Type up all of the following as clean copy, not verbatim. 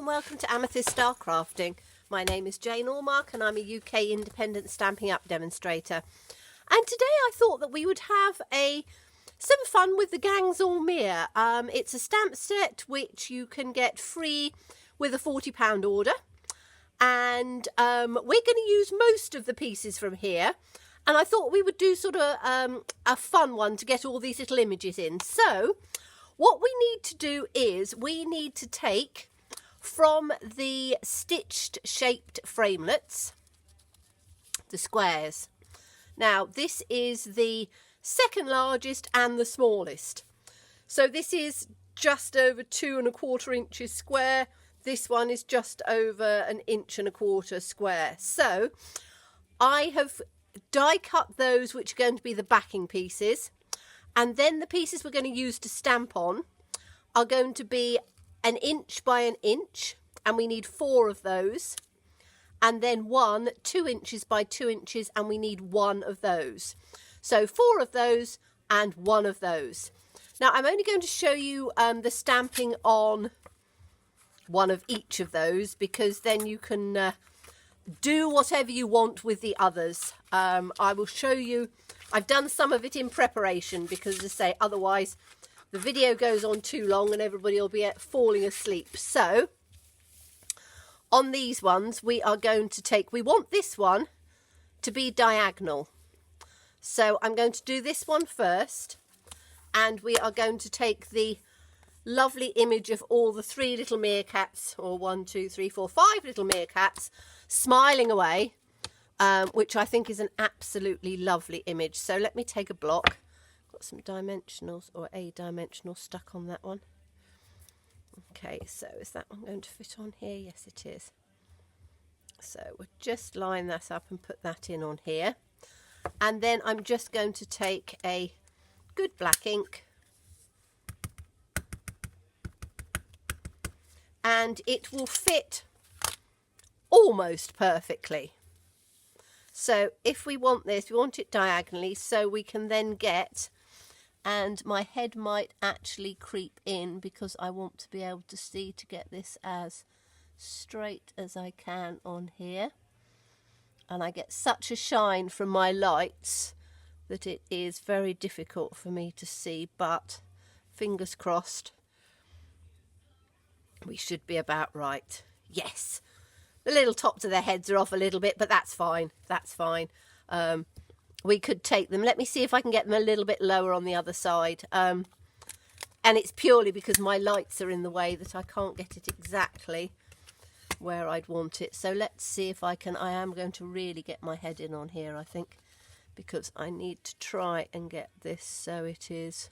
and welcome to Amethyst Star Crafting. My name is Jane Allmark and I'm a UK independent Stampin' Up demonstrator. And today I thought that we would have some fun with the Gangs or Meer. It's a stamp set which you can get free with a £40 order. And we're going to use most of the pieces from here. And I thought we would do sort of a fun one to get all these little images in. So what we need to do is we need to take from the stitched shaped framelets, the squares. Now this is the second largest and the smallest. So this is just over 2¼ inches square. This one is just over 1¼ inch square. So I have die cut those which are going to be the backing pieces, and then the pieces we're going to use to stamp on are going to be 1 inch by 1 inch, and we need 4 of those, and then one 2 inches by 2 inches, and we need 1 of those. So 4 of those and 1 of those. Now I'm only going to show you the stamping on one of each of those, because then you can do whatever you want with the others. I will show you. I've done some of it in preparation because, as I say, otherwise the video goes on too long and everybody will be falling asleep. So on these ones we are going to take, we want this one to be diagonal. So I'm going to do this one first, and we are going to take the lovely image of all the 3 little meerkats, or 1, 2, 3, 4, 5 little meerkats smiling away, which I think is an absolutely lovely image. So let me take a block. Got some dimensionals, or a dimensional stuck on that one. Okay, so is that one going to fit on here? Yes, it is. So we'll just line that up and put that in on here. And then I'm just going to take a good black ink, and it will fit almost perfectly. So if we want this, we want it diagonally, so we can then get, and my head might actually creep in because I want to be able to see to get this as straight as I can on here. And I get such a shine from my lights that it is very difficult for me to see, but fingers crossed, we should be about right. Yes, the little tops of their heads are off a little bit, but that's fine. That's fine. We could take them. Let me see if I can get them a little bit lower on the other side. And it's purely because my lights are in the way that I can't get it exactly where I'd want it. So let's see if I can. I am going to really get my head in on here, I think, because I need to try and get this so it is.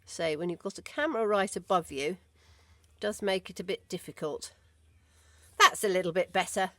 Say, when you've got a camera right above you, it does make it a bit difficult. That's a little bit better.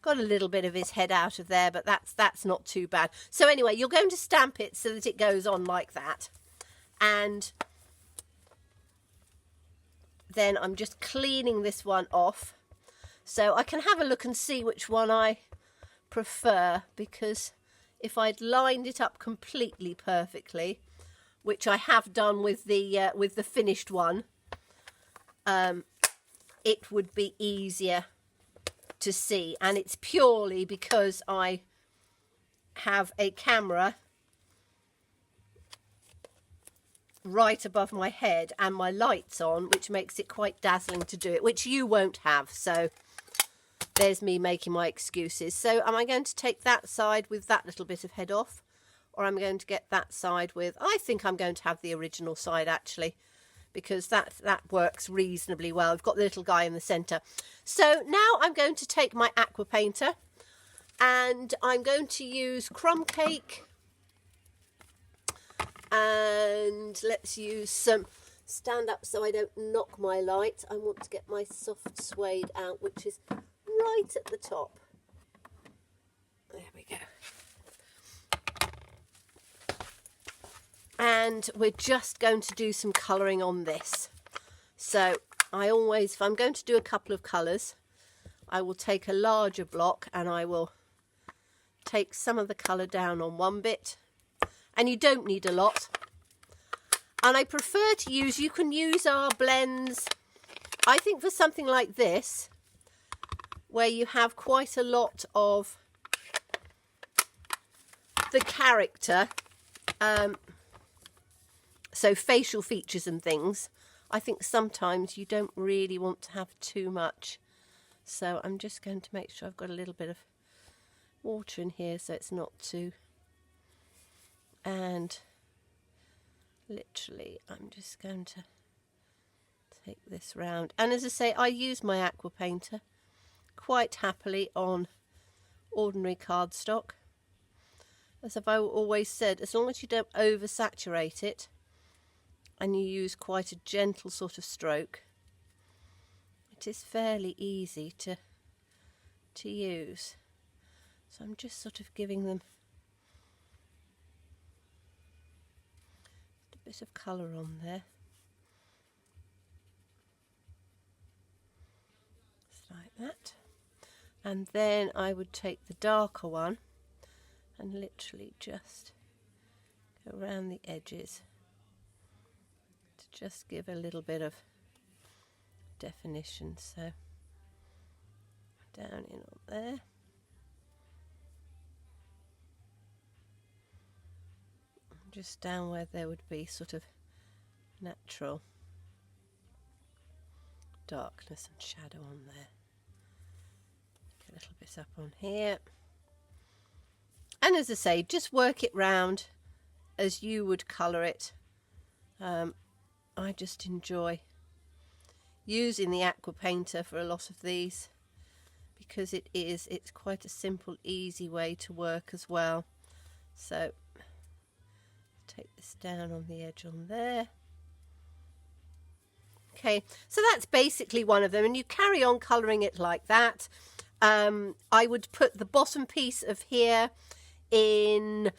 Got a little bit of his head out of there, but that's not too bad. So anyway, you're going to stamp it so that it goes on like that. And then I'm just cleaning this one off so I can have a look and see which one I prefer, because if I'd lined it up completely perfectly, which I have done with the finished one, it would be easier to see. And it's purely because I have a camera right above my head and my lights on, which makes it quite dazzling to do it, which you won't have. So there's me making my excuses. So am I going to take that side with that little bit of head off, or I'm going to get that side with, I think I'm going to have the original side actually, because that works reasonably well. I've got the little guy in the centre. So now I'm going to take my aqua painter, and I'm going to use crumb cake, and let's use some, stand up so I don't knock my light. I want to get my soft suede out, which is right at the top. There we go. And we're just going to do some colouring on this. So I always, if I'm going to do a couple of colours, I will take a larger block and I will take some of the colour down on one bit. And you don't need a lot. And I prefer to use, you can use our blends I think for something like this, where you have quite a lot of the character, so facial features and things, I think sometimes you don't really want to have too much. So I'm just going to make sure I've got a little bit of water in here so it's not too... And literally I'm just going to take this round. And as I say, I use my aqua painter quite happily on ordinary cardstock. As I've always said, as long as you don't oversaturate it and you use quite a gentle sort of stroke, it is fairly easy to use. So I'm just sort of giving them a bit of colour on there. Just like that. And then I would take the darker one and literally just go around the edges to just give a little bit of definition. So down in on there. Just down where there would be sort of natural darkness and shadow on there. A little bit up on here. And as I say, just work it round as you would colour it. I just enjoy using the aqua painter for a lot of these because it's quite a simple, easy way to work as well. So take this down on the edge on there. Okay, so that's basically one of them, and you carry on colouring it like that. I would put the bottom piece of here in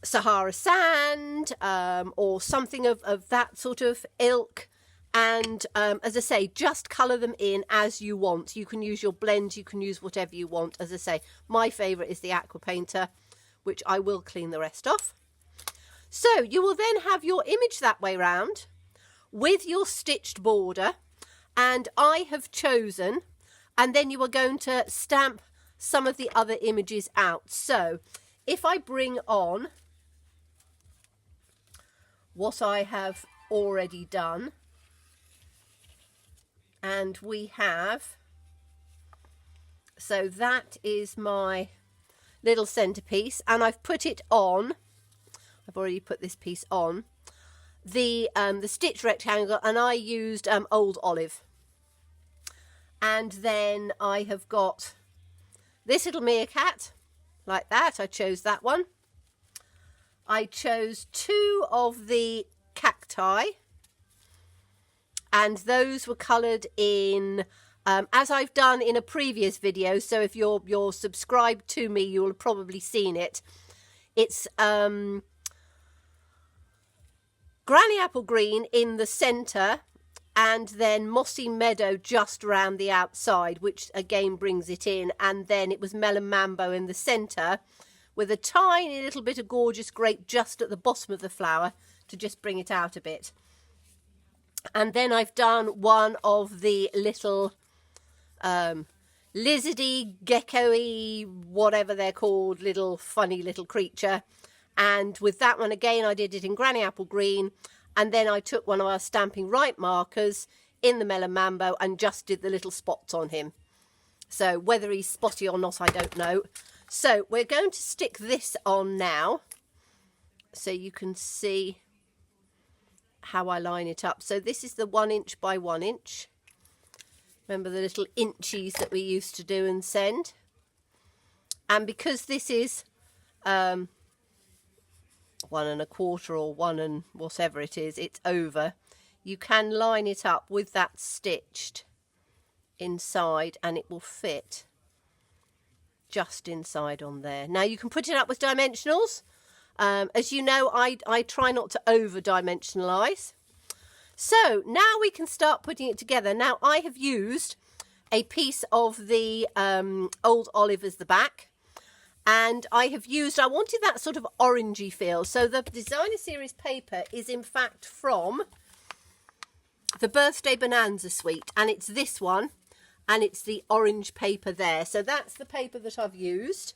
Sahara sand or something of that sort of ilk, and as I say, just colour them in as you want. You can use your blends, you can use whatever you want. As I say, my favourite is the aqua painter, which I will clean the rest off. So you will then have your image that way round with your stitched border, and I have chosen, and then you are going to stamp some of the other images out. So if I bring on what I have already done, and we have, so that is my little centerpiece, and I've put it on, I've already put this piece on the stitch rectangle, and I used old olive. And then I have got this little meerkat like that. I chose that one. I chose two of the cacti, and those were coloured in as I've done in a previous video. So if you're subscribed to me, you'll have probably seen it. It's Granny Apple Green in the centre, and then Mossy Meadow just around the outside, which again brings it in. And then it was Melon Mambo in the centre with a tiny little bit of gorgeous grape just at the bottom of the flower to just bring it out a bit. And then I've done one of the little lizardy, gecko-y, whatever they're called, little funny little creature. And with that one again, I did it in Granny Apple Green, and then I took one of our Stamping Right markers in the Melon Mambo and just did the little spots on him. So whether he's spotty or not, I don't know. So we're going to stick this on now so you can see how I line it up. So this is the 1 inch by 1 inch. Remember the little inchies that we used to do and send? And because this is 1 1/4 or 1 and whatever it is, it's over, you can line it up with that stitched inside and it will fit just inside on there. Now you can put it up with dimensionals. As you know, I try not to over dimensionalize. So now we can start putting it together. Now I have used a piece of the old olive as the back. And I wanted that sort of orangey feel. So the Designer Series paper is in fact from the birthday bonanza suite, and it's this one, and it's the orange paper there. So that's the paper that I've used,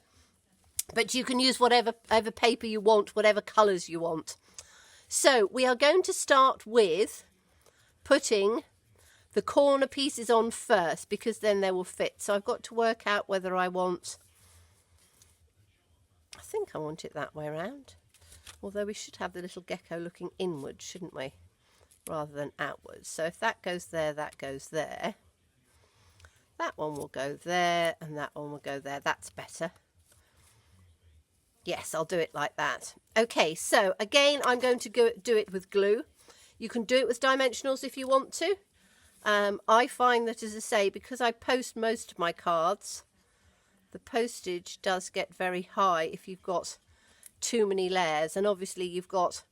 but you can use whatever paper you want, whatever colours you want. So we are going to start with putting the corner pieces on first, because then they will fit. So I've got to work out whether I think I want it that way around, although we should have the little gecko looking inwards, shouldn't we, rather than outwards. So if that goes there, that goes there. That one will go there, and that one will go there. That's better. Yes, I'll do it like that. Okay, so again, I'm going to do it with glue. You can do it with dimensionals if you want to. I find that, as I say, because I post most of my cards, the postage does get very high if you've got too many layers. And obviously you've got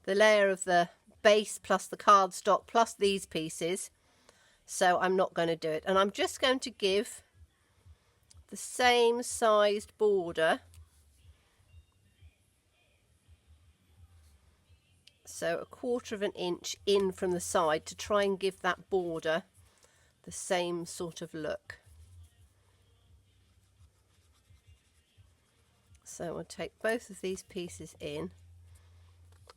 the layer of the base plus the cardstock plus these pieces. So I'm not going to do it. And I'm just going to give the same sized border. So 1/4 of an inch in from the side to try and give that border the same sort of look. So we'll take both of these pieces in,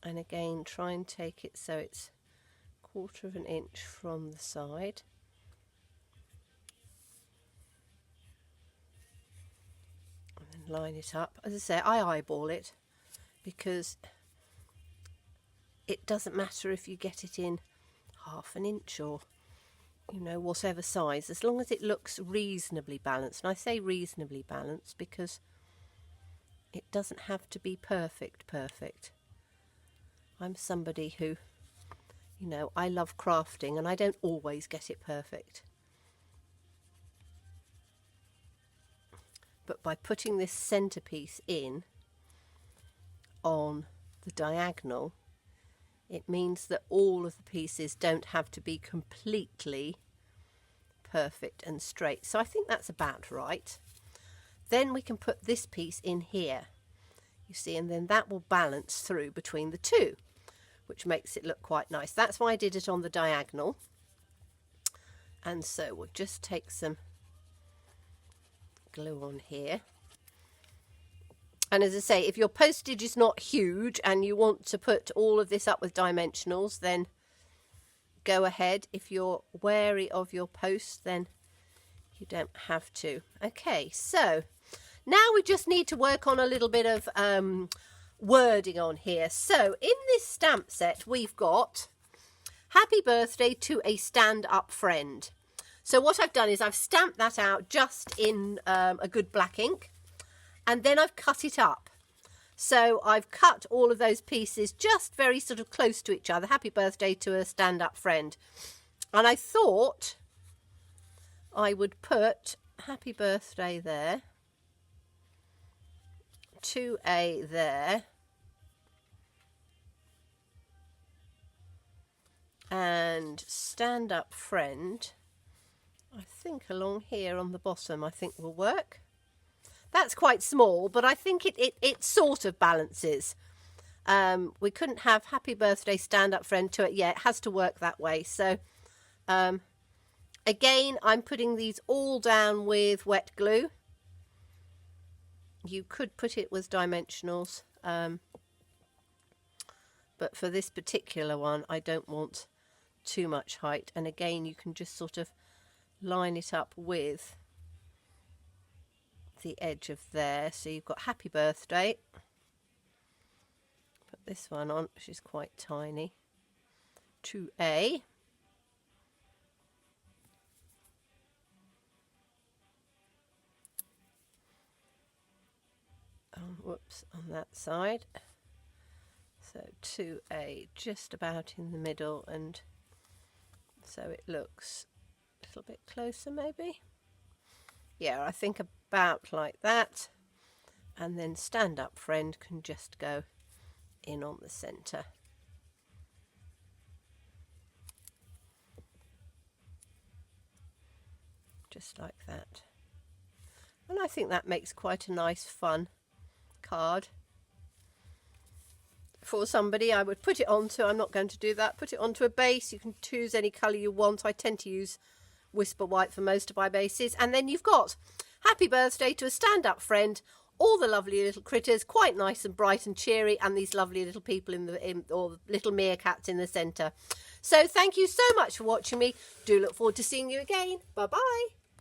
and again try and take it so it's 1/4 of an inch from the side. And then line it up. As I say, I eyeball it because it doesn't matter if you get it in 1/2 an inch or, you know, whatever size, as long as it looks reasonably balanced. And I say reasonably balanced because it doesn't have to be perfect. I'm somebody who, you know, I love crafting and I don't always get it perfect. But by putting this centerpiece in on the diagonal, it means that all of the pieces don't have to be completely perfect and straight. So I think that's about right. Then we can put this piece in here, you see, and then that will balance through between the two, which makes it look quite nice. That's why I did it on the diagonal. And so we'll just take some glue on here. And as I say, if your postage is not huge and you want to put all of this up with dimensionals, then go ahead. If you're wary of your post, then you don't have to. Okay, so now we just need to work on a little bit of wording on here. So in this stamp set, we've got happy birthday to a stand-up friend. So what I've done is I've stamped that out just in a good black ink. And then I've cut it up. So I've cut all of those pieces just very sort of close to each other. Happy birthday to a stand-up friend. And I thought I would put happy birthday there, to a there, and stand-up friend, I think along here on the bottom, I think will work. That's quite small, but I think it sort of balances. We couldn't have happy birthday stand-up friend to it. Yeah, it has to work that way. So again, I'm putting these all down with wet glue. You could put it with dimensionals, but for this particular one, I don't want too much height. And again, you can just sort of line it up with the edge of there. So you've got happy birthday. Put this one on, which is quite tiny, to a. Whoops, on that side. So to a, just about in the middle, and so it looks a little bit closer maybe. Yeah, I think about like that. And then stand up friend can just go in on the centre. Just like that. And I think that makes quite a nice fun card for somebody, I would put it onto, I'm not going to do that, put it onto a base. You can choose any colour you want. I tend to use Whisper White for most of my bases. And then you've got Happy Birthday to a stand-up friend, all the lovely little critters, quite nice and bright and cheery, and these lovely little people or little meerkats in the centre. So thank you so much for watching me. Do look forward to seeing you again. Bye-bye.